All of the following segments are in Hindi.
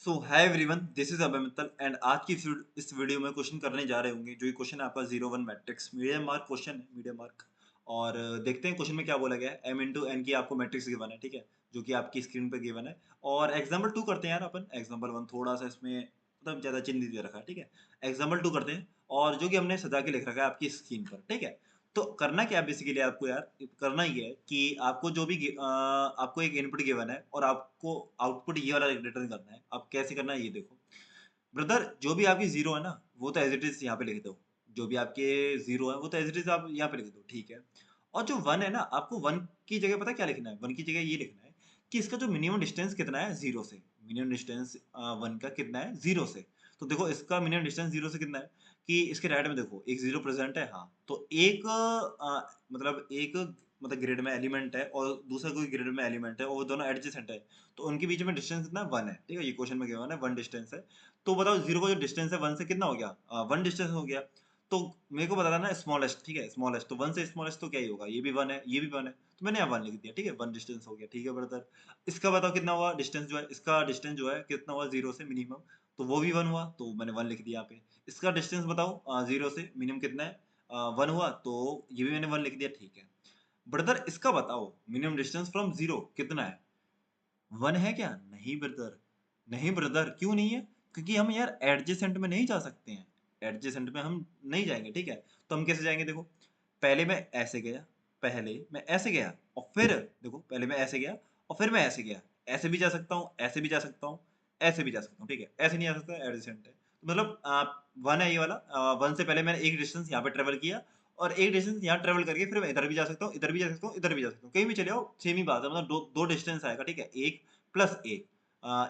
So hi everyone, this is Abhay Mittal and आज की इस वीडियो में क्वेश्चन करने जा रहे होंगे। जो ये क्वेश्चन है आपका 01 मैट्रिक्स मीडियम मार्क क्वेश्चन है, मीडियम मार्क। और देखते हैं क्वेश्चन में क्या बोला गया है। m इंटू एन की आपको मैट्रिक्स गिवन है, ठीक है, जो कि आपकी स्क्रीन पे गिवन है। और एग्जाम्पल 2 करते हैं यार अपन। एग्जाम्पल 1 थोड़ा सा इसमें मतलब ज्यादा चिन्ह दे रखा है, ठीक है। एग्जाम्पल 2 करते हैं और जो कि हमने सजा के लिख रखा है आपकी स्क्रीन पर, ठीक है। तो करना क्या है बेसिकली आपको यार, करना ये है कि आपको जो भी आपको एक इनपुट गिवन है और आपको आउटपुट ये वाला रिटर्न करना है। आप कैसे करना है ये देखो ब्रदर। जो भी आपकी जीरो है ना, वो तो एज इट इज यहाँ पे लिख दो। जो भी आपके जीरो है वो तो एज इट इज आप यहाँ पे लिख दो, ठीक है। और जो वन है ना, आपको वन की जगह पता क्या लिखना है? वन की जगह ये लिखना है कि इसका जो मिनिमम डिस्टेंस कितना है जीरो से। मिनिमम डिस्टेंस वन का कितना है जीरो से। तो देखो इसका मिनिमम डिस्टेंस जीरो से कितना है कि इसके राइट में देखो एक जीरो प्रेजेंट है, हाँ। तो एक मतलब ग्रिड में एलिमेंट है और दूसरा कोई ग्रिड में एलिमेंट है और वो दोनों एडजेसेंट है। तो उनके बीच में डिस्टेंस कितना है? वन है, ठीक है। ये क्वेश्चन में गिवन है वन डिस्टेंस है। तो बताओ जीरो का जो डिस्टेंस है वन से कितना हो गया? वन डिस्टेंस हो गया। तो मेरे को बताना है स्मॉलेस्ट, ठीक है, स्मॉलेस्ट। तो वन से स्मॉलेस्ट तो क्या ही होगा? ये भी वन है, ये भी वन है। तो मैंने यहाँ वन लिख दिया, ठीक है। वन डिस्टेंस हो गया, ठीक है ब्रदर। इसका बताओ कितना हुआ डिस्टेंस जो है, इसका डिस्टेंस जो है कितना हुआ जीरो से मिनिमम। तो वो भी वन हुआ, तो मैंने वन लिख दिया यहाँ पे। इसका डिस्टेंस बताओ जीरो से मिनिमम कितना है? वन हुआ, तो ये भी मैंने वन लिख दिया, ठीक है। ब्रदर इसका बताओ मिनिमम डिस्टेंस फ्रॉम जीरो कितना है? वन है क्या? नहीं ब्रदर, नहीं ब्रदर, क्यों नहीं है? क्योंकि हम यार एडजेसेंट में नहीं जा सकते हैं। एडजेसेंट में हम नहीं जाएंगे, ठीक है। तो हम कैसे जाएंगे? देखो पहले मैं ऐसे गया, पहले मैं ऐसे गया और फिर देखो पहले मैं ऐसे गया और फिर मैं ऐसे गया। ऐसे भी जा सकता हूँ, ऐसे भी जा सकता हूँ, ऐसे भी जा सकता हूँ, ठीक है। ऐसे नहीं जा सकता, एडजेसेंट है। तो मतलब वन है ये वाला। वन से पहले मैंने एक डिस्टेंस यहाँ पे ट्रेवल किया और एक डिस्टेंस यहाँ ट्रेवल करके फिर मैं इधर भी जा सकता हूँ, इधर भी जा सकता हूँ, इधर भी जा सकता हूँ। कहीं भी चले आओ सेम ही बात है। मतलब दो दो डिस्टेंस आएगा, ठीक है। एक प्लस एक,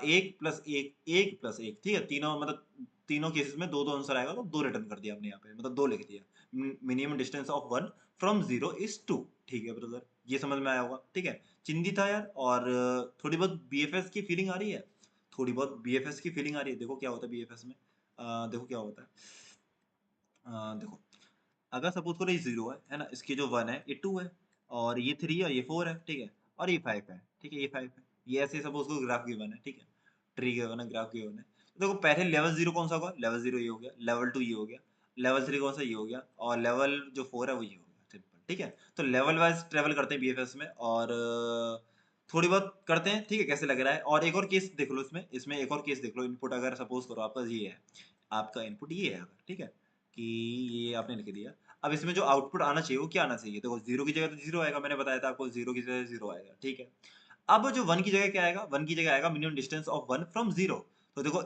एक प्लस एक, एक प्लस एक, ठीक है। तीनों मतलब तीनों केसेस में दो दो आंसर आएगा, तो दो रिटर्न कर दिया हमने यहाँ पे, मतलब दो लिख दिया। Minimum distance of one from zero is two, ठीक है ब्रदर। ये समझ में आया होगा, ठीक है। चिंदी था यार। और थोड़ी बहुत बीएफएस की फीलिंग आ रही है, थोड़ी बहुत बीएफएस की फीलिंग आ रही है। देखो क्या होता है बीएफएस में, देखो क्या होता है। देखो अगर सपोज करो ये जीरो है ना, इसकी जो वन है ये टू है, और ये थ्री है, ये फोर है, ठीक है। और ये फाइव है, ठीक है, ये फाइव है। ये ऐसे सपोज करो ग्राफ गिवन है, ठीक है। ट्री गिवन है, ग्राफ गिवन है। तो देखो पहले लेवल जीरो कौन सा होगा? लेवल जीरो ये हो गया, लेवल टू ये हो गया, लेवल थ्री कौन सा? ये हो गया, और लेवल जो फोर है वो ये हो गया, सिंपल, ठीक है। तो लेवल वाइज ट्रेवल करते हैं बीएफएस में, और थोड़ी बहुत करते हैं, ठीक है। कैसे लग रहा है? और एक और केस देख लो इसमें, एक और केस देख लो। इनपुट अगर सपोज करो आपका ये है, आपका इनपुट ये है अगर, ठीक है, कि ये आपने लिख दिया। अब इसमें जो आउटपुट आना चाहिए वो क्या आना चाहिए? देखो जीरो की जगह तो जीरो आएगा, मैंने बताया था आपको, जीरो की जगह जीरो आएगा, ठीक है। अब जो वन की जगह क्या आएगा? वन की जगह आएगा minimum distance of one from zero. तो देखो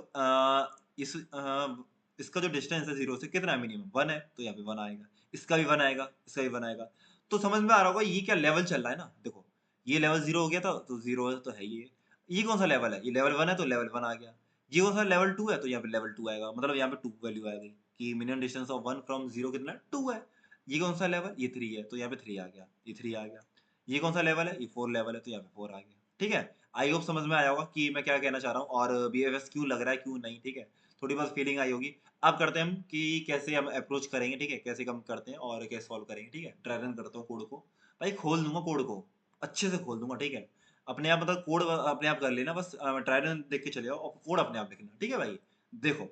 इसका जो डिस्टेंस है जीरो से कितना है? मिनिमम वन है, तो यहाँ पे वन आएगा। इसका भी वन आएगा, इसका भी वन आएगा। तो समझ में आ रहा होगा ये क्या लेवल चल रहा है ना। देखो ये लेवल जीरो हो गया था, तो जीरो तो है ही है। ये कौन सा लेवल है? ये लेवल वन है, तो लेवल वन आ गया। ये कौन सा लेवल टू है? तो यहाँ पे लेवल टू आएगा, मतलब यहाँ पे टू वैल्यू आ गई कि minimum distance of one from zero कितना है? टू है। ये कौन सा लेवल? ये थ्री है, तो यहाँ पे थ्री आ गया, ये थ्री आ गया। ये कौन सा लेवल है? ये फोर लेवल है, तो यहाँ पे फोर आ गया, ठीक है। आई होप समझ में आया होगा कि मैं क्या कहना चाह रहा हूँ, और बीएफएस क्यों लग रहा है, क्यों नहीं, ठीक है। थोड़ी बहुत फीलिंग आई होगी। अब करते हैं हम कि कैसे हम अप्रोच करेंगे, ठीक है, कैसे हम करते हैं और कैसे सॉल्व करेंगे, ठीक है। ट्राई रन करता हूँ कोड को, भाई खोल दूंगा कोड को, अच्छे से खोल दूंगा, ठीक है। अपने आप मतलब कोड अपने आप कर लेना, बस ट्राई रन देख के चले जाओ और कोड अपने आप लिखना, ठीक है भाई। देखो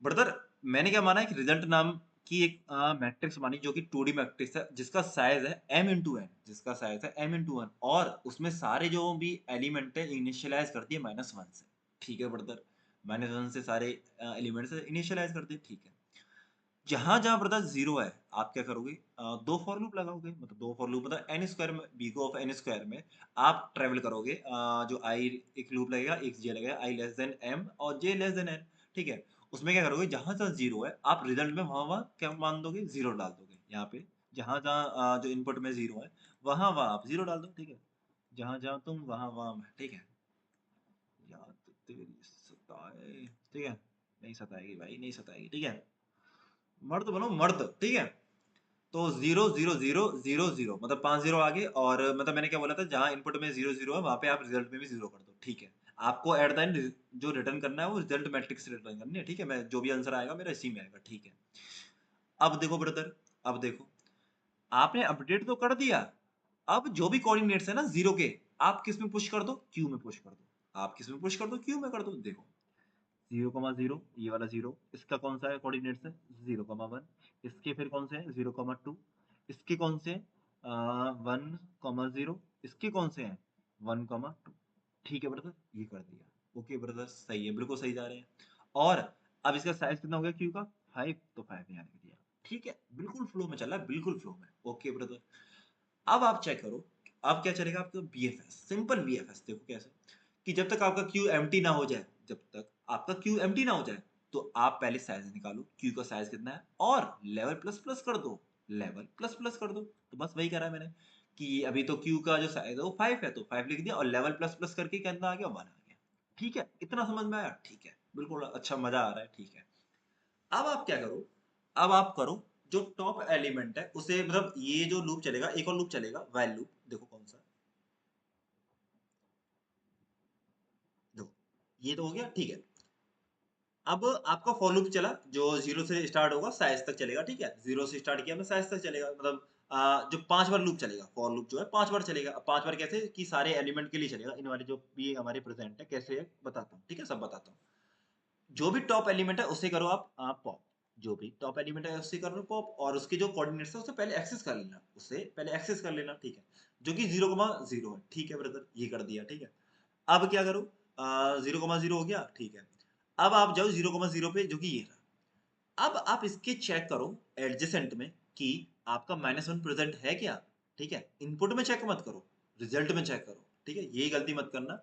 ब्रदर, मैंने क्या माना है कि रिजल्ट नाम की एक मैट्रिक्स मानी, जो कि 2D मैट्रिक्स है, जिसका साइज है m इंटू एन, जिसका साइज है m इंटू वन, और उसमें सारे जो भी एलिमेंट है इनिशियलाइज करती है माइनस वन से, ठीक है ब्रदर। माइनस वन से सारे एलिमेंट्स इनिशियलाइज करती है, ठीक है। जहां जहां ब्रदर जीरो है, आप क्या करोगे? दो फॉर लूप लगाओगे, मतलब दो फॉर लूप, मतलब एन स्क्वायर में, बीगो ऑफ एन स्क्वायर में आप ट्रेवल करोगे। जो आई एक लूप लगेगा, एक जे लगेगा, आई लेस देन एम और जे लेस देन एन, ठीक है। उसमें क्या करोगे? जहां जहां जीरो है आप रिजल्ट में वहां वहां क्या मान दोगे? जीरो डाल दोगे यहाँ पे। जहां जहां जो इनपुट में जीरो है वहां वहां आप जीरो डाल दो, ठीक है। जहां जहां तुम वहां वहां मैं, ठीक है। याद तेरी सताए, ठीक है। नहीं सताएगी भाई, नहीं सताएगी, ठीक है। मर्द बनो मर्द, ठीक है। तो zero zero zero zero zero, मतलब पांच जीरो आगे। और मतलब मैंने क्या बोला था, जहां इनपुट में जीरो जीरो है वहां पे आप रिजल्ट में भी जीरो कर दो, ठीक है। आपको एट द एंड जो रिटर्न करना है वो रिजल्ट मैट्रिक्स रिटर्न करनी है, ठीक है। मैं जो भी आंसर आएगा मेरा इसी में आएगा, ठीक है। अब देखो ब्रदर, अब देखो, आपने अपडेट तो कर दिया। अब जो भी कोऑर्डिनेट्स है ना जीरो के, आप किस में पुश कर दो? क्यू में पुश कर दो। आप किस में पुश कर दो, क्यू में कर दो। देखो 0,0 ये वाला 0, इसका कौन सा है कोऑर्डिनेट्स है 0,1, इसके फिर कौन से हैं 0,2, इसके कौन से हैं 1,0, इसके कौन से हैं 1,2। ठीक है ब्रदर, ये कर दिया। ओके ब्रदर, सही है, बिल्कुल सही जा रहे हैं। और अब इसका साइज कितना हो गया क्यू का 5, तो 5 यहाँ लिख दिया। ठीक है, बिल्कुल फ्लो में चल रहा है, बिल्कुल फ्लो में। ओके ब्रदर, अब आप चेक करो, अब क्या चलेगा आपका बीएफएस, सिंपल बीएफएस। देखो कैसे, कि जब तक आपका क्यू एम्प्टी ना हो जाए, जब तक आपका क्यू एम्प्टी ना हो जाए, तो आप पहले साइज निकालो, क्यू का साइज कितना है, और लेवल प्लस प्लस कर दो, लेवल प्लस प्लस कर दो। तो बस वही करा है मैंने, कि अभी तो क्यू का जो साइज है वो 5 है, तो 5 लिख दिया, और लेवल प्लस प्लस करके कितना आ गया 1 आ गया। ठीक है, इतना समझ में आया? ठीक है, बिल्कुल अच्छा, मजा आ रहा है। ठीक है, अब आप क्या करो, अब आप करो, जो टॉप एलिमेंट है उसे, मतलब ये जो लूप चलेगा, एक और लूप चलेगा, व्हाइल लूप। देखो कौन सा, देखो ये तो हो गया। ठीक है, अब आपका फॉर लूप चला, जो 0 से स्टार्ट होगा साइज तक चलेगा। ठीक है, 0 से स्टार्ट किया मैं, साइज तक चलेगा, मतलब जो 5 बार लूप चलेगा, फॉर लूप जो है 5 बार चलेगा। अब 5 बार कैसे, कि सारे एलिमेंट के लिए चलेगा, इन वाले जो भी हमारे प्रेजेंट है, कैसे बताता हूँ। ठीक है, सब बताता हूँ। जो भी टॉप एलिमेंट है उसे करो आप पॉप, जो भी टॉप एलिमेंट है उसे करो पॉप, और उसके जो कोऑर्डिनेट्स है उसे पहले एक्सेस कर लेना, उसे पहले एक्सेस कर लेना। ठीक है, जो कि 0,0 है। ठीक है ब्रदर, ये कर दिया। ठीक है, अब क्या करो, 0,0 हो गया। ठीक है, अब आप जाओ 0,0 पे, जो कि ये रहा। अब आप इसके चेक करो एडजेसेंट में, कि आपका -1 प्रेजेंट है क्या। ठीक है, इनपुट में चेक मत करो, रिजल्ट में चेक करो। ठीक है, यही गलती मत करना,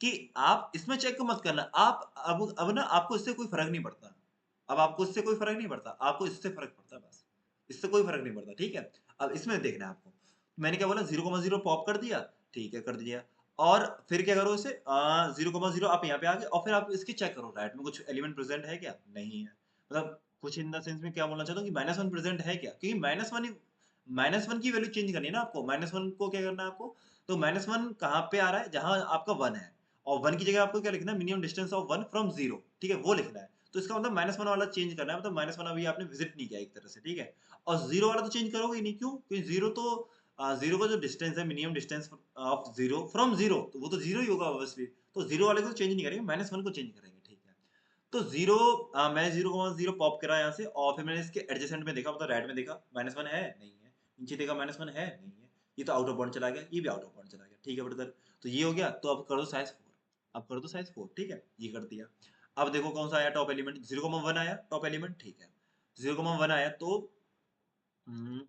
कि आप इसमें चेक मत करना। आप अब ना आपको इससे कोई फर्क नहीं पड़ता। अब आपको इससे कोई फर्क नहीं पड़ता, आपको इससे फर्क पड़ता है बस। इससे कोई फर्क नहीं पड़ता। ठीक है, अब इसमें देखना है आपको। मैंने क्या बोला, 0,0 पॉप कर दिया। ठीक है, कर दिया। और फिर क्या करो, इसे 0,0 आप यहाँ पे आ गए, और फिर आप इसकी चेक करो, राइट में कुछ एलिमेंट प्रेजेंट है क्या, नहीं है। मतलब कुछ इन द सेंस में क्या बोलना चाहता हूँ, कि -1 प्रेजेंट है क्या, क्योंकि -1 की वैल्यू चेंज करनी है ना आपको। -1 को क्या करना है आपको, तो -1 कहाँ पे आ रहा है, जहाँ आपका 1 है, और 1 की जगह आपको क्या लिखना है, मिनिमम डिस्टेंस ऑफ 1 फ्रॉम 0। ठीक है, वो लिखना है। तो इसका मतलब -1 वाला चेंज करना है, मतलब -1 अभी आपने विजिट नहीं किया एक तरह से। ठीक है, और 0 वाला तो चेंज करोगे ही नहीं, क्यों, क्योंकि 0 तो 0 का जो डिस्टेंस है, मिनिमम डिस्टेंस ऑफ 0 फ्रॉम 0, तो वो तो 0 ही होगा ऑब्वियसली। तो 0 वाले को तो चेंज नहीं करेंगे, -1 को चेंज करेंगे। ठीक है, तो 0, मैंने 0,0 पॉप करा यहाँ से, और फिर मैंने इसके एडजेसेंट में देखा, मतलब राइट में देखा, -1 है, नहीं है। नीचे देखा, -1 है, नहीं है। ये तो आउट ऑफ बाउंड चला गया, ये भी आउट ऑफ बाउंड चला गया। ठीक है ब्रदर, तो ये हो गया। तो अब कर दो साइज 4, अब कर दो साइज 4। ठीक है, ये कर दिया। अब देखो कौन सा आया टॉप एलिमेंट, 0,1 आया टॉप एलिमेंट। ठीक है, 0,1 आया, तो हम्म,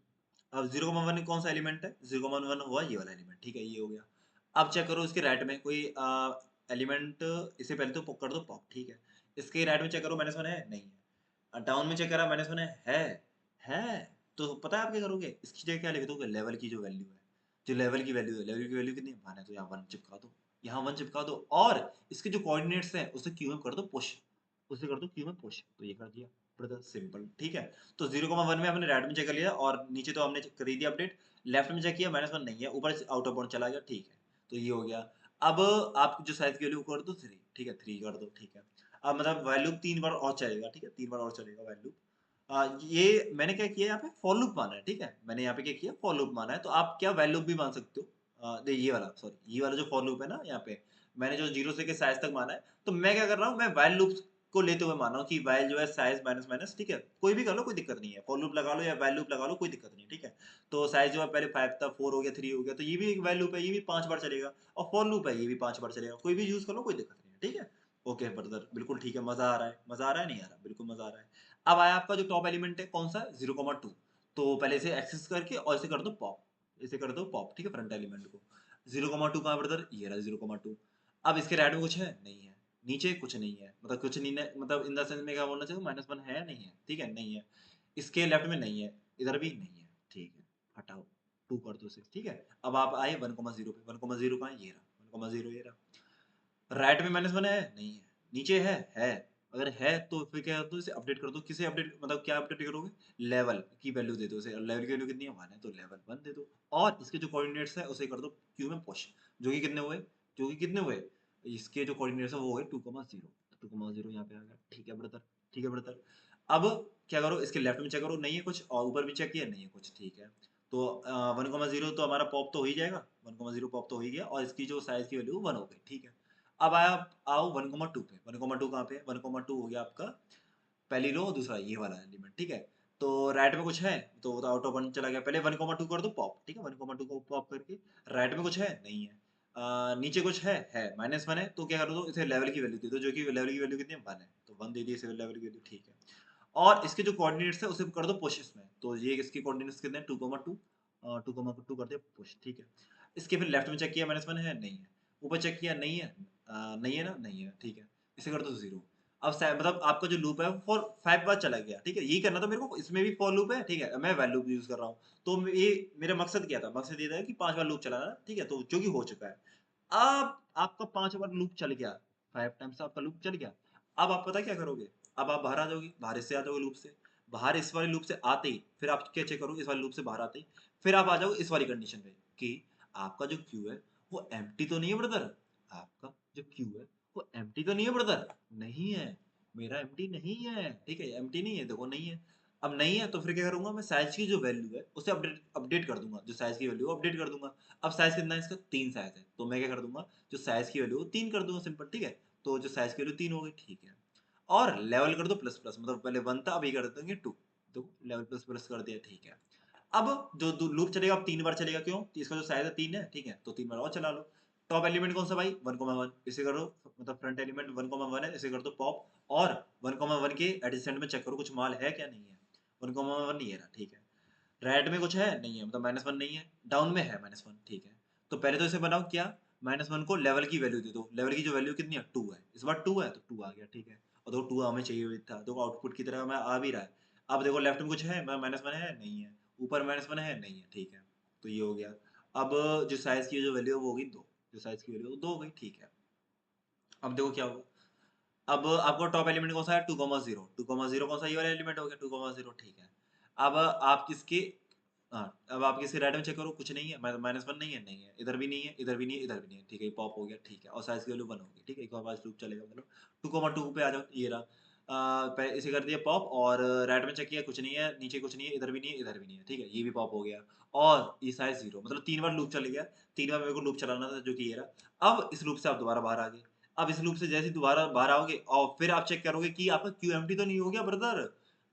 अब 0,1 कौन सा एलिमेंट है, 0,1 हुआ ये वाला एलिमेंट। ठीक है, ये हो गया। अब चेक करो इसके राइट में कोई एलिमेंट, इसे पहले तो कर दो पॉप। ठीक है, इसके राइट में चेक करो, -1 है, नहीं है। डाउन में चेक करा, -1 है। तो पता है आप क्या करोगे, इसकी जगह क्या लिख दोगे, लेवल की जो वैल्यू है, जो लेवल की वैल्यू है, लेवल की वैल्यू कितनी है 1 है, तो यहाँ 1 चिपका दो, यहाँ 1 चिपका दो, और इसके जो कोऑर्डिनेट्स हैं उसे क्यू में कर दो पुश, उसे कर दो क्यू में पुश। तो ये कर दिया ब्रदर, सिंपल। ठीक है, तो 0,1 में हमने राइट में चेक कर लिया, और नीचे तो हमने कर ही दिया अपडेट। लेफ्ट में चेक किया, -1 नहीं है, ऊपर से आउट ऑफ बाउंड चला गया। ठीक है, तो ये हो गया। अब आप जो साइज की वैल्यू कर दो 3। ठीक है, 3 कर दो। ठीक है, अब मतलब वैल्यू 3 बार और चलेगा। ठीक है, 3 बार और चलेगा वैल्यू। ये मैंने क्या किया, यहाँ पे फॉर लूप माना है। ठीक है, मैंने यहाँ पे क्या किया, फॉर लूप माना है। तो आप क्या वैल्यू भी मान सकते हो, ये वाला, सॉरी, ये वाला जो फॉर लूप है ना, यहाँ पे मैंने जो 0 से के साइज तक माना है, तो मैं क्या कर रहा हूँ, मैं व्हाइल लूप को लेते हुए मान रहा हूँ, कि व्हाइल जो है साइज माइनस माइनस। ठीक है, कोई भी कर लो, कोई दिक्कत नहीं है, फॉर लूप लगा लो या व्हाइल लूप लगा लो, कोई दिक्कत नहीं है। ठीक है, तो साइज जो है पहले 5 था, 4 हो गया, 3 हो गया, तो ये भी एक व्हाइल लूप है, ये भी 5 बार चलेगा, और फॉर लूप है, ये भी 5 बार चलेगा, कोई भी यूज कर लो, कोई दिक्कत नहीं है। ठीक है, ओके ब्रदर, बिल्कुल ठीक है, मजा आ रहा है, मजा आ रहा है, नहीं आ रहा, बिल्कुल मजा आ रहा है। अब आया आपका जो टॉप एलिमेंट है, कौन सा, 0,2। तो पहले इसे एक्सेस करके, और इसे कर दो पॉप, इसे कर दो पॉप। ठीक है, फ्रंट एलिमेंट को। 0,2 कहाँ ब्रदर, ये रहा 0,2। अब इसके राइट में कुछ है, नहीं है। नीचे कुछ नहीं है, मतलब कुछ नहीं है, मतलब इन द सेंस में क्या बोलना चाहिए, -1 है, नहीं है। ठीक है, नहीं है। इसके लेफ्ट में नहीं है, इधर भी नहीं है। ठीक है, हटाओ, 2 कर दो इसे। ठीक है, अब आप आए 1,0 पे, 1,0 कहाँ है, ये रहा 1,0, ये रहा। राइट में -1 है, नहीं है। नीचे है। अगर है तो फिर क्या कर दो, इसे अपडेट कर दो। किसे अपडेट, मतलब क्या अपडेट करोगे, लेवल की वैल्यू दे दो इसे। लेवल की वैल्यू कितनी है, 1 है, तो लेवल 1 दे दो, और इसके जो कोऑर्डिनेट्स है उसे कर दो क्यू में पुश, जो कि कितने हुए, जो कि कितने हुए, इसके जो कोऑर्डिनेट्स है वो हुए 2,0, 2,0 यहाँ पे आ गया। ठीक है ब्रदर, ठीक है ब्रदर। अब क्या करो, इसके लेफ्ट में चेक करो, नहीं है कुछ, और ऊपर भी चेक किया, नहीं है कुछ। ठीक है, तो 1,0 तो हमारा पॉप तो हो ही जाएगा, 1,0 पॉप तो हो ही गया, और इसकी जो साइज की वैल्यू 1 हो गई। ठीक है, अब आओ 1,2 पे। 1,2 कहाँ पे है? 1,2 हो गया आपका पहली रो, दूसरा ये वाला एलिमेंट, ठीक है। तो राइट में कुछ है तो आउट ऑफ 1 चला गया। पहले 1,2 कर दो पॉप, ठीक है। 1,2 को पॉप करके राइट में कुछ है नहीं है। नीचे कुछ है -1 है, तो क्या कर दो इसे लेवल की वैल्यू दे दो, जो कि लेवल की वैल्यू कितनी है 1 है, तो 1 दे दी इसे लेवल की वैल्यू, ठीक है। और इसके जो कोऑर्डिनेट्स है उसे कर दो पुश इसमें, तो ये इसके कोऑर्डिनेट्स कितने हैं 2,2, 2,2 कर दिया पुश, ठीक है। इसके फिर लेफ्ट में चेक किया -1 है नहीं है, ऊपर चेक किया नहीं है, नहीं है ना, नहीं है, ठीक है। इसे कर दो 0। अब मतलब आपका जो लूप है वो फॉर 5 बार चला गया, ठीक है। यही करना था मेरे को, इसमें भी फॉर लूप है, ठीक है। मैं व्हाइल लूप यूज कर रहा हूँ, तो ये मेरा मकसद क्या था, मकसद ये था कि 5 बार लूप चलाना, ठीक है, तो जो कि हो चुका है। अब आपका 5 बार लूप चल गया, 5 टाइम्स आपका लूप चल गया। अब आप पता क्या करोगे, अब आप बाहर आ जाओगे, बाहर इससे आ जाओगे लूप से, बाहर इस वाले लूप से आते ही फिर आप क्या चेक करोगे, इस वाले लूप से बाहर आते ही फिर आप आ जाओगे इस वाली कंडीशन पे कि आपका जो क्यू है वो एम्प्टी तो नहीं है ब्रदर, आपका जो क्यू है वो एम्प्टी तो नहीं है ब्रदर, नहीं है, मेरा एम्प्टी नहीं है, ठीक है, एम्प्टी नहीं है, देखो नहीं है। अब नहीं है तो फिर क्या करूंगा, मैं साइज की जो वैल्यू है उसे अपडेट अपडेट कर दूंगा, जो साइज की वैल्यू है अपडेट कर दूंगा। अब साइज कितना है इसका, 3 साइज है, तो मैं क्या कर दूंगा, जो साइज की वैल्यू 3 कर दूंगा, सिंपल, ठीक है। तो जो साइज की वैल्यू 3 हो गई, ठीक है। और लेवल कर दो प्लस प्लस, मतलब पहले 1 था, अब ये कर देंगे 2, तो लेवल प्लस प्लस कर दिया, ठीक है। अब जो लूप चलेगा अब 3 बार चलेगा, क्यों, तो इसका जो साइज है 3 है, ठीक है, तो 3 बार और चला लो। टॉप एलिमेंट कौन सा भाई, 1,1, इसे करो, मतलब फ्रंट एलिमेंट 1,1 है, इसे कर दो पॉप, और 1,1 के एडजेसेंट में चेक करो कुछ माल है क्या, नहीं है, 1,1 नहीं है ना, ठीक है। राइट में कुछ है नहीं है, मतलब -1 नहीं है, डाउन में है -1, ठीक है। तो पहले तो इसे बनाओ क्या, -1 को लेवल की वैल्यू दे दो, लेवल की जो वैल्यू कितनी है 2 है, इस बार 2 है तो 2 आ गया, ठीक है। और देखो 2 हमें चाहिए भी था, देखो आउटपुट की तरह हमें आ भी रहा है। अब देखो लेफ्ट में कुछ है, -1 है नहीं है, ऊपर -1 है नहीं है, ठीक है। तो ये हो गया। अब जो साइज की जो वैल्यू है वो होगी 2, जो साइज की वैल्यू है वो 2 हो गई, ठीक है। अब देखो क्या होगा, अब आपको टॉप एलिमेंट कौन सा है 2,0, 2,0 कौन सा, ये वाला एलिमेंट हो गया 2,0, ठीक है। अब आप किसके, हाँ, अब आप किसके राइट में चेक करो, कुछ नहीं है, -1 नहीं है, नहीं है, इधर भी नहीं है, इधर भी नहीं है, इधर भी नहीं है, ठीक है, ये पॉप हो गया, ठीक है। और साइज की वैल्यू 1 होगी, ठीक है, एक और बार लूप चलेगा, मतलब 2,2 पे आ जाओ, ये रहा। इसे कर दिया पॉप, और राइट में चेक किया कुछ नहीं है, नीचे कुछ नहीं है, इधर भी नहीं है, इधर भी नहीं है, ठीक है, ये भी पॉप हो गया। और ये साइज 0, मतलब 3 बार लूप चल गया, 3 बार मेरे को लूप चलाना था, जो कि ये रहा। अब इस लूप से आप दोबारा बाहर आ गए। अब इस लूप से जैसे ही दोबारा बाहर आओगे और फिर आप चेक करोगे कि आपका क्यू एम्प्टी तो नहीं हो गया ब्रदर,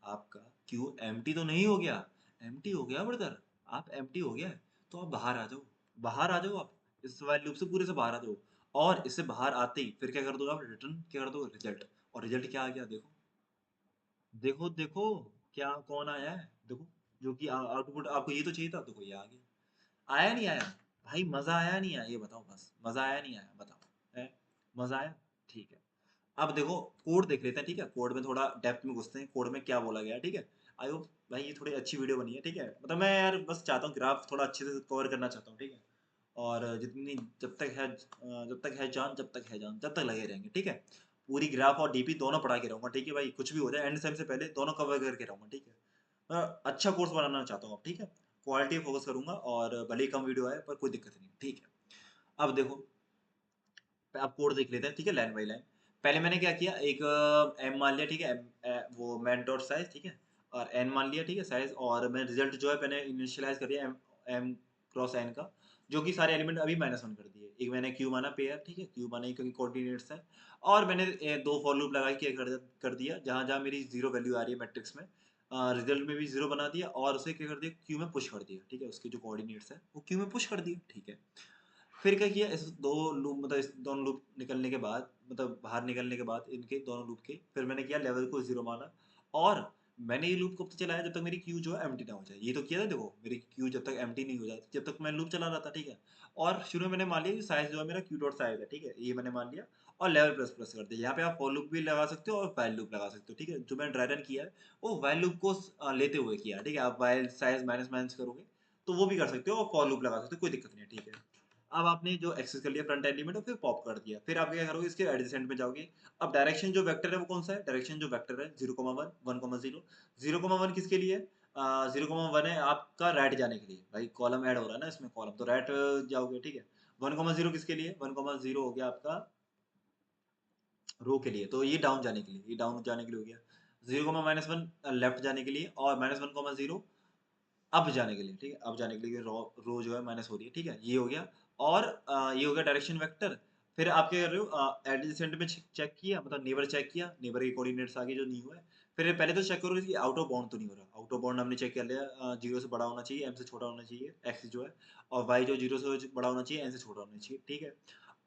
आपका क्यू एम्प्टी तो नहीं हो गया, एम्प्टी हो गया ब्रदर, आप एम्प्टी हो गया है, तो आप बाहर आ जाओ, बाहर आ जाओ आप, इस वाले लूप से पूरे से बाहर आ जाओ। और इससे बाहर आते ही फिर क्या कर दो आप, रिटर्न क्या कर दो, रिजल्ट। और रिजल्ट क्या आ गया, देखो देखो देखो, क्या कौन आया है, देखो, जो कि आउटपुट आपको ये तो चाहिए था, देखो ये आ गया। आया नहीं आया, भाई मजा आया नहीं आया, ये बताओ, बस मजा आया नहीं आया, बताओ है, मजा आया, ठीक है। अब देखो कोड देख लेते हैं, ठीक है, कोड में थोड़ा डेप्थ में घुसते हैं, कोड में क्या बोला गया है, ठीक है। आई होप भाई ये थोड़ी अच्छी वीडियो बनी है, ठीक है, मतलब मैं यार बस चाहता हूँ ग्राफ थोड़ा अच्छे से कवर करना चाहता हूँ, ठीक है। और जितनी जब तक है जान जब तक लगे रहेंगे, ठीक है। पूरी ग्राफ और डीपी दोनों पढ़ा के रहूंगा, ठीक है भाई, कुछ भी हो जाए एंड सेम से पहले दोनों कवर करके रहूंगा, ठीक है। मैं अच्छा कोर्स बनाना चाहता हूँ अब, ठीक है। क्वालिटी फोकस करूंगा, और भले ही कम वीडियो आए पर कोई दिक्कत नहीं, ठीक है। अब देखो आप कोड देख लेते हैं, ठीक है, लाइन बाई लाइन। पहले मैंने क्या किया, एक एम मान लिया, ठीक है, वो मैन डॉट साइज, ठीक है, और एन मान लिया, ठीक है, साइज, और मैं रिजल्ट जो है मैंने इनिशियलाइज कर दिया एम क्रॉस एन का, जो कि सारे एलिमेंट अभी -1 कर दिए। एक मैंने क्यू माना पेयर, ठीक है, क्यू माना क्योंकि कोऑर्डिनेट्स है। और मैंने दो फॉर लूप लगा के कर दिया, जहां जहां मेरी 0 वैल्यू आ रही है मैट्रिक्स में, रिजल्ट में भी 0 बना दिया, और उसे क्या कर दिया, क्यू में पुश कर दिया, ठीक है, उसके जो कोऑर्डिनेट्स है वो क्यू में पुश कर दिया, ठीक है। फिर क्या किया, इस दो लूप, मतलब इस दोनों लूप निकलने के बाद, मतलब बाहर निकलने के बाद इनके दोनों लूप के, फिर मैंने किया लेवल को 0 माना। और मैंने ये लूप कब तक चलाया, जब तक मेरी क्यू जो है एम्प्टी ना हो जाए, ये तो किया था, देखो मेरी क्यू जब तक एम्प्टी नहीं हो जाती जब तक मैं लूप चला रहा था, ठीक है। और शुरू में मैंने मान लिया साइज जो है मेरा क्यू डॉट साइज है, ठीक है, ये मैंने मान लिया। और लेवल प्लस प्लस कर दिया, यहाँ पे आप फॉर लूप भी लगा सकते हो और वाइल लूप लगा सकते हो, ठीक है। जो मैंने ड्राई रन किया है वो वाइल लूप को लेते हुए किया, ठीक है। आप वाइल साइज माइनस माइनस करोगे तो वो भी कर सकते हो, और फॉर लूप लगा सकते हो, कोई दिक्कत नहीं है, ठीक है। अब आपने जो एक्सेस कर लिया फ्रंट एलिमेंट और फिर पॉप कर दिया, फिर आप क्या करोगे, इसके एडजेसेंट में जाओगे। अब डायरेक्शन जो वेक्टर है वो कौन सा है, डायरेक्शन जो वेक्टर है 0,1, 1,0, 0,1 किसके लिए है, 0,1 है आपका राइट जाने के लिए, भाई कॉलम ऐड हो रहा है ना इसमें, कॉलम तो राइट जाओगे, ठीक है। 1,0 किसके लिए, 1,0 हो गया आपका रो के लिए, तो ये डाउन जाने के लिए, ये डाउन जाने के लिए हो गया। 0,-1 लेफ्ट जाने के लिए, और -1,0 अप जाने के लिए, ठीक है, अप जाने के लिए रो रो जो है माइनस हो रही है, ठीक है, ये हो गया। और ये हो गया डायरेक्शन वेक्टर। फिर आप क्या कर रहे हो, एडजेसेंट में चेक किया, मतलब नेबर चेक किया, नेबर के कोऑर्डिनेट्स आगे जो नहीं हुआ है। फिर पहले तो चेक करोगे कि आउट ऑफ बाउंड तो नहीं हो रहा। आउट ऑफ बाउंड हमने चेक कर लिया, 0 से बड़ा होना चाहिए, m से छोटा होना चाहिए, x जो है, और y जो 0 से बड़ा होना चाहिए, n से छोटा होना चाहिए, ठीक है।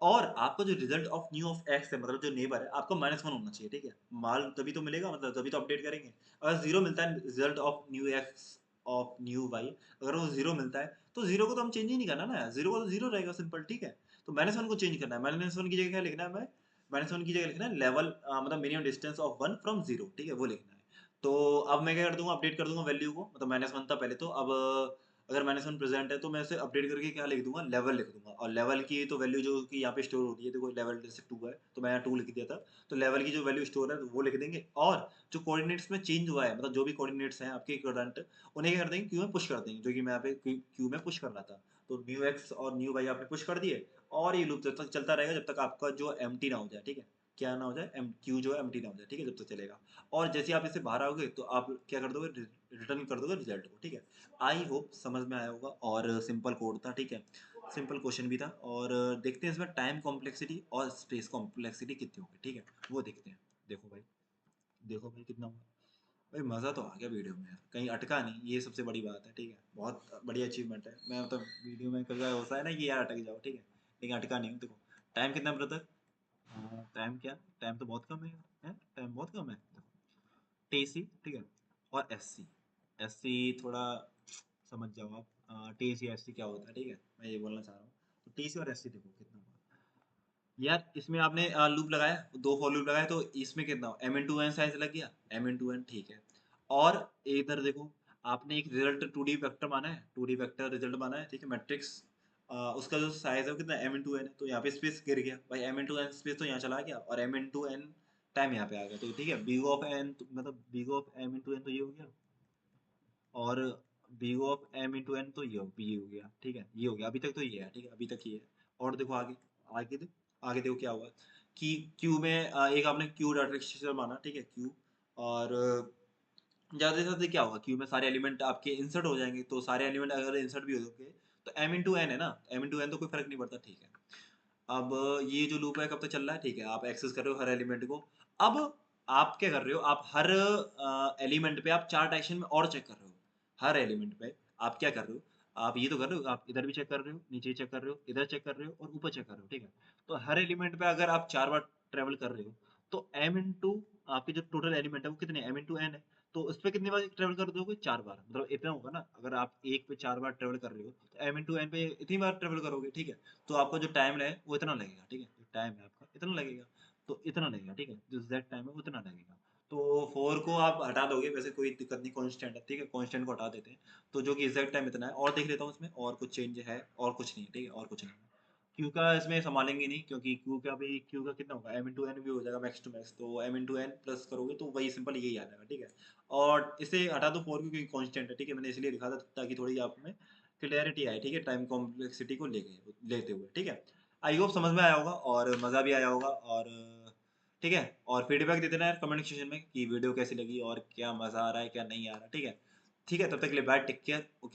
और आपका जो result of new of x है, मतलब जो नेबर है, आपका -1 होना चाहिए, ठीक है। माल तभी तो मिलेगा, मतलब तभी तो अपडेट करेंगे। अगर 0 मिलता है result of new x of new y, अगर वो 0 मिलता है, तो 0 को तो हम चेंज ही नहीं करना ना, 0 का तो 0 रहेगा, सिंपल, ठीक है। तो -1 को चेंज करना है, -1 की जगह क्या लिखना है हमें? -1 की जगह लिखना है लेवल, मतलब मिनिमम डिस्टेंस ऑफ 1 फ्रॉम 0, ठीक है, वो लिखना है। तो अब मैं क्या कर दूँगा, अपडेट कर दूँगा वैल्यू को, मतलब -1 था पहले तो, अब अगर -1 प्रेज़ेंट है तो मैं उसे अपडेट करके क्या लिख दूँगा, लेवल लिख दूँगा, और लेवल की तो वैल्यू जो कि यहाँ पे स्टोर होती है, देखो लेवल जैसे 2 है, तो मैं यहाँ 2 लिख दिया था, तो लेवल की जो वैल्यू स्टोर है वो लिख देंगे, और जो कोऑर्डिनेट्स में चेंज हुआ है, मतलब जो भी कोऑर्डिनेट्स हैं आपके करंट, उन्हें क्या कर देंगे, क्यू में पुश कर देंगे, जो कि मैं यहाँ पे क्यू में पुश कर रहा था। तो न्यू एक्स और न्यू वाई आपने पुश कर दिए, और ये लूप जब तक चलता रहेगा जब तक आपका जो एम्प्टी ना हो जाए, ठीक है। क्या ना हो जाए, क्यू जो है एम्प्टी ना हो जाए, ठीक है, जब तक चलेगा। और जैसे ही आप इससे बाहर आओगे तो आप क्या कर दोगे, रिटर्न कर दोगे रिजल्ट को, ठीक है। आई होप समझ में आया होगा, और सिंपल कोड था, ठीक है, सिंपल क्वेश्चन भी था, और देखते हैं इसमें टाइम कॉम्प्लेक्सिटी और स्पेस कॉम्प्लेक्सिटी कितनी होगी, ठीक है, वो देखते हैं। देखो भाई, देखो भाई कितना हुआ। भाई मज़ा तो आ गया वीडियो में यार, कहीं अटका नहीं, ये सबसे बड़ी बात है, ठीक है, बहुत बड़ी अचीवमेंट है। मैं मतलब वीडियो में कभी होता है ना कि यार अटक जाओ, ठीक है, लेकिन अटका नहीं हूँ। देखो टाइम कितना ब्रदर, टाइम क्या, टाइम तो बहुत कम है यार, है टाइम बहुत कम है। टी सी, ठीक है, और एस सी। एस सी थोड़ा समझ जाओ आप, टी सी एस सी क्या होता है, ठीक है, मैं ये बोलना चाह रहा हूँ। तो टी सी और एस सी देखो कितना हुआ यार, इसमें आपने लूप लगाया, दो फॉर लूप लगाए, तो इसमें कितना M into N size लग गया, एम इन टू एन, ठीक है। और इधर देखो, आपने एक रिजल्ट 2D वेक्टर माना है, 2D वेक्टर रिजल्ट माना है, ठीक है, मैट्रिक्स, उसका जो साइज है वो कितना एम इन टू एन है, तो यहाँ पे स्पेस गिर गया भाई, M into N space तो यहाँ चला गया, और M into N time यहाँ पे आ गया, तो ठीक है, बिग ऑफ एन, मतलब big of M into N तो ये हो गया, और big of M into N तो ये हो गया, ठीक है, ये हो गया, अभी तक तो ये है, ठीक है, अभी तक ये है। और देखो आगे, आगे देखो, आगे देखो क्या हुआ कि क्यू में एक आपने क्यू डॉट स्ट्रक्चर माना, ठीक है, क्यू, और ज़्यादा से ज़्यादा क्या होगा, क्यू में सारे एलिमेंट आपके इंसर्ट हो जाएंगे, तो सारे एलिमेंट अगर इंसर्ट भी हो गए तो एम इंटू एन है ना, एम इंटू एन तो कोई फर्क नहीं पड़ता, ठीक है। अब ये जो लूप है कब तक चल रहा है, ठीक है, आप एक्सेस कर रहे हो हर एलिमेंट को। अब आप क्या कर रहे हो, आप हर एलिमेंट पे आप चार्ट एक्शन में और चेक कर रहे हो, हर एलिमेंट पे आप क्या कर रहे हो, आप ये तो कर रहे हो, आप इधर भी चेक कर रहे हो, नीचे चेक कर रहे हो, इधर चेक कर रहे हो, और ऊपर चेक कर रहे हो, ठीक है। तो हर एलिमेंट पे अगर आप 4 बार ट्रेवल कर रहे हो, तो एम इंटू आपके जो टोटल एलिमेंट है वो कितने, एम इंटू एन है, तो उस पे कितनी बार ट्रेवल कर दोगे, 4 बार, मतलब इतना होगा ना, अगर आप एक पे 4 बार ट्रेवल कर रहे हो, तो एम इंटू एन पे इतनी बार ट्रेवल करोगे, ठीक है। तो आपका जो टाइम है वो इतना लगेगा, ठीक है, जो टाइम है आपका इतना लगेगा, तो इतना लगेगा, ठीक है, जो एग्जैक्ट टाइम है वो इतना लगेगा। तो 4 को आप हटा दोगे, वैसे कोई दिक्कत नहीं, कांस्टेंट है, ठीक है, कांस्टेंट को हटा देते हैं, तो जो कि एग्जैक्ट टाइम इतना है। और देख लेता हूँ इसमें और कुछ चेंज है, और कुछ नहीं है, ठीक है, और कुछ नहीं है। क्यू का इसमें संभालेंगे नहीं, क्योंकि क्यू का कितना होगा, एम इंटू एन भी हो जाएगा मैक्स टू मैक्स, तो एम इंटू एन प्लस करोगे तो वही सिंपल यही आ जाएगा, ठीक है। और इसे हटा दो 4 क्योंकि कांस्टेंट है, ठीक है, मैंने इसलिए लिखा था ताकि थोड़ी आप में क्लियरिटी आए, ठीक है, टाइम कॉम्प्लेक्सिटी को लेते हुए, ठीक है। आई होप समझ में आया होगा और मज़ा भी आया होगा, और ठीक है, और फीडबैक दे देना यार कमेंट सेक्शन में कि वीडियो कैसी लगी और क्या मज़ा आ रहा है क्या नहीं आ रहा, ठीक है। ठीक है, तब तक के लिए बाय, टेक केयर।